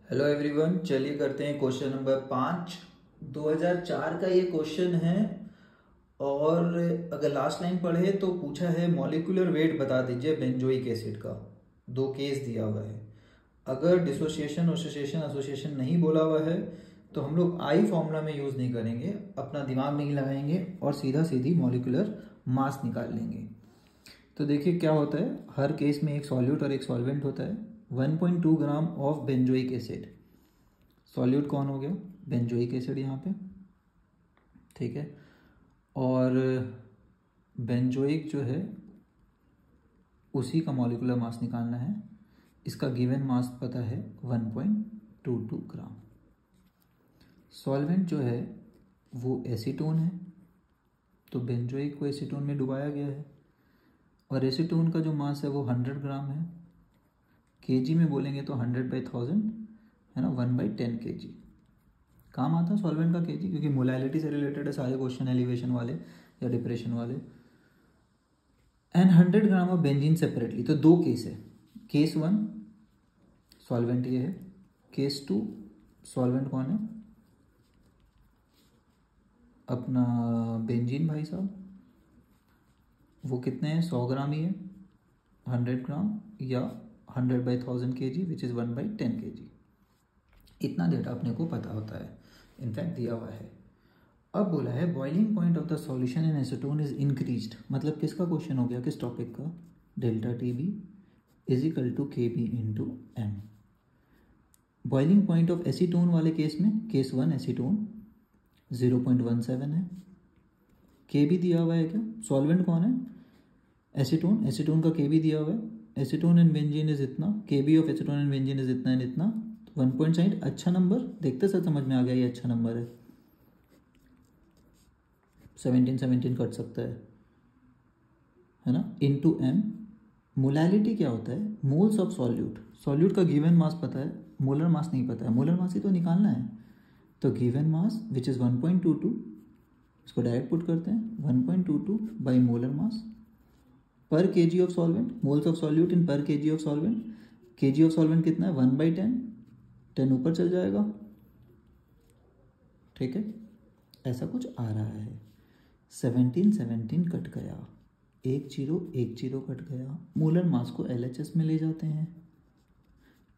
Hello everyone, चलिए करते हैं क्वेश्चन नंबर 5। 2004 का ये क्वेश्चन है। और अगर लास्ट लाइन पढ़े तो पूछा है मॉलिक्यूलर वेट बता दीजिए बेंजोइक एसिड का। दो केस दिया हुआ है। अगर डिसोसिएशन एसोसिएशन एसोसिएशन नहीं बोला हुआ है तो हम लोग आई फॉर्मूला में यूज़ नहीं करेंगे, अपना दिमाग नहीं लगाएंगे और सीधा सीधी मॉलिक्यूलर मास निकाल लेंगे। तो देखिए क्या होता है, हर केस में एक सॉल्यूट और एक सॉल्वेंट होता है। 1.2 gram of benzoic acid. Solute कौन हो गया? बेंजोइक एसिड यहाँ पे, ठीक है। और बेंजोइक जो है उसी का मॉलिक्यूलर मास निकालना है। इसका गिवन मास पता है 1.22 ग्राम। सॉल्वेंट जो है वो एसीटोन है, तो बेंजोइक को एसीटोन में डुबाया गया है और एसीटोन का जो मास है वो 100 ग्राम है। केजी में बोलेंगे तो 100/1000 है ना, 1/10 kg। काम आता है सॉल्वेंट का केजी, क्योंकि मोलैलिटी से रिलेटेड है सारे क्वेश्चन, एलिवेशन वाले या डिप्रेशन वाले। And 100 gram of benzene separately. तो दो केस है। केस 1 सॉल्वेंट ये है, केस 2 सॉल्वेंट कौन है? अपना बेंजीन भाई साहब। वो कितने हैं? 100 ग्राम ही है, 100 ग्राम या 100/1000 kg विच इज़ 1/10 kg। इतना डेटा अपने को पता होता है, इनफैक्ट दिया हुआ है। अब बोला है boiling point of the solution in acetone is increased. मतलब किसका क्वेश्चन हो गया, किस टॉपिक का? Delta T B is equal to K B into M. Boiling point of acetone वाले केस में, केस 1 एसीटोन 0.17 है। के बी दिया हुआ है क्या? सॉल्वेंट कौन है? एसीटोन। एसीटोन का के बी दिया हुआ है। एसीटोन एंड बेंजीन इज इतना, K b of acetone and benzene is इतना एंड इतना। 1.7 अच्छा नंबर, देखते सर समझ में आ गया ये अच्छा नंबर है। 17 कट सकता है ना। Into M. मोलैलिटी क्या होता है? Moles of solute. सॉल्यूट का गिवन मास पता है, मोलर मास नहीं पता है। मोलर मास ही तो निकालना है। तो गिवन मास विच इज़ 1.22, इसको डायरेक्ट पुट करते हैं 1.22 by molar mass per KG of solvent. Moles of solute in per KG of solvent. KG of solvent कितना है? 1/10। 10 ऊपर चल जाएगा, ठीक है। ऐसा कुछ आ रहा है। 17 कट गया, 1 0 कट गया। मोलर मास को LHS में ले जाते हैं।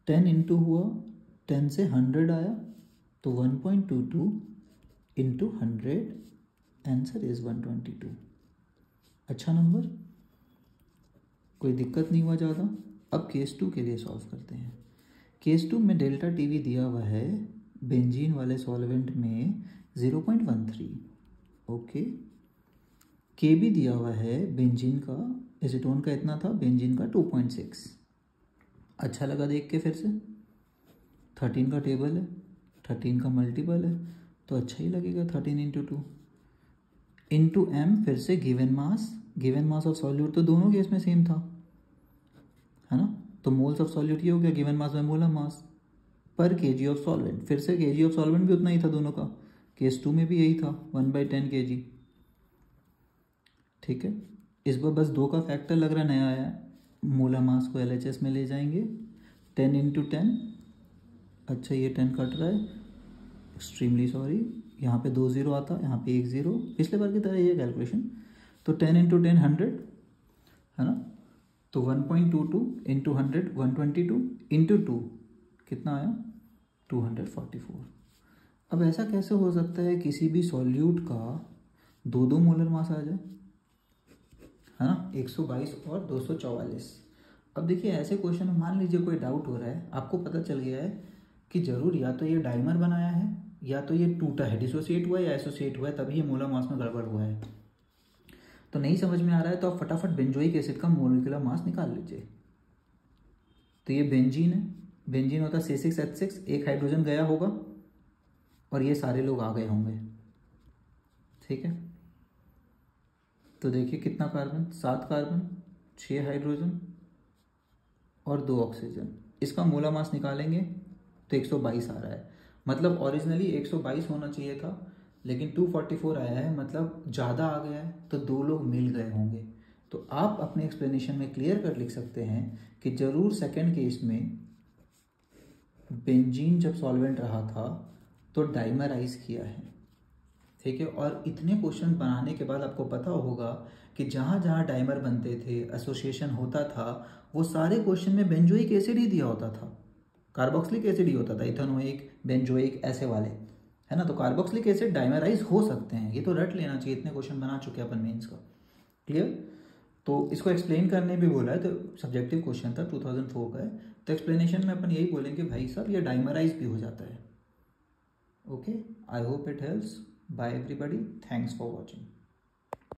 10 इंटू हुआ, 10 से 100 आया तो 1.22 इंटू 100, आंसर इज 122। अच्छा नंबर, कोई दिक्कत नहीं हुआ ज़्यादा। अब केस 2 के लिए सॉल्व करते हैं। केस 2 में डेल्टा टीवी दिया हुआ है बेंजीन वाले सॉल्वेंट में 0.13, ओके। के भी दिया हुआ है बेंजीन का, एसीटोन का इतना था, बेंजीन का 2.6। अच्छा लगा देख के, फिर से 13 का टेबल है, 13 का मल्टीपल है तो अच्छा ही लगेगा। 13 इंटू 2 इंटू एम। फिर से गिवन मास ऑफ सॉल्यूट तो दोनों केस में सेम था, है ना। तो मोल्स ऑफ सॉल्यूट ये हो गया, given mass by molar mass per KG of solvent. फिर से केजी ऑफ सॉल्वेंट भी उतना ही था दोनों का। केस 2 में भी यही था, 1/10 kg, ठीक है। इस बार बस 2 का फैक्टर लग रहा है, नया आया है। मोलर मास को LHS में ले जाएंगे। 10 इंटू 10, अच्छा ये 10 कट रहा है, एक्सट्रीमली सॉरी। यहाँ पे 2 0 आता, यहाँ पे 1 0, पिछले बार की तरह ये कैलकुलेशन। तो 10 इंटू 10 100, है ना। तो 1.22 इंटू 100 122 इंटू 2 कितना आया? 244। अब ऐसा कैसे हो सकता है किसी भी सॉल्यूट का 2 मोलर मास आ जाए, है ना। 122 और 244। अब देखिए ऐसे क्वेश्चन में मान लीजिए कोई डाउट हो रहा है, आपको पता चल गया है कि जरूर या तो ये डाइमर बनाया है या तो ये टूटा है, डिसोसिएट हुआ है या एसोसिएट हुआ है, तभी ये मोलर मास में गड़बड़ हुआ है। तो नहीं समझ में आ रहा है तो आप फटाफट बेंजोइक एसिड का मोलिकुलर मास निकाल लीजिए। तो ये बेंजीन है, बेंजीन होता है C6H6, एक हाइड्रोजन गया होगा और ये सारे लोग आ गए होंगे, ठीक है। तो देखिए कितना कार्बन, 7 कार्बन, 6 हाइड्रोजन और 2 ऑक्सीजन। इसका मोलर मास निकालेंगे तो 122 आ रहा है। मतलब ओरिजिनली 122 होना चाहिए था, लेकिन 244 आया है, मतलब ज़्यादा आ गया है, तो 2 लोग मिल गए होंगे। तो आप अपने एक्सप्लेनेशन में क्लियर कर लिख सकते हैं कि जरूर सेकंड केस में बेंजीन जब सॉल्वेंट रहा था तो डाइमराइज किया है, ठीक है। और इतने क्वेश्चन बनाने के बाद आपको पता होगा कि जहाँ जहाँ डाइमर बनते थे, एसोसिएशन होता था, वो सारे क्वेश्चन में बेंजोइक एसिड ही दिया होता था, कार्बोक्सिलिक एसिड ही होता था, इथेनोइक, बेंजोइक, ऐसे वाले, है ना। तो कार्बोक्सिलिक एसिड डाइमराइज हो सकते हैं, ये तो रट लेना चाहिए, इतने क्वेश्चन बना चुके हैं अपन मेंस का, क्लियर। तो इसको एक्सप्लेन करने भी बोला है, तो सब्जेक्टिव क्वेश्चन था, 2004 का है। तो एक्सप्लेनेशन में अपन यही बोलेंगे भाई साहब ये डाइमराइज भी हो जाता है। Okay, I hope it helps. Bye everybody, thanks for watching.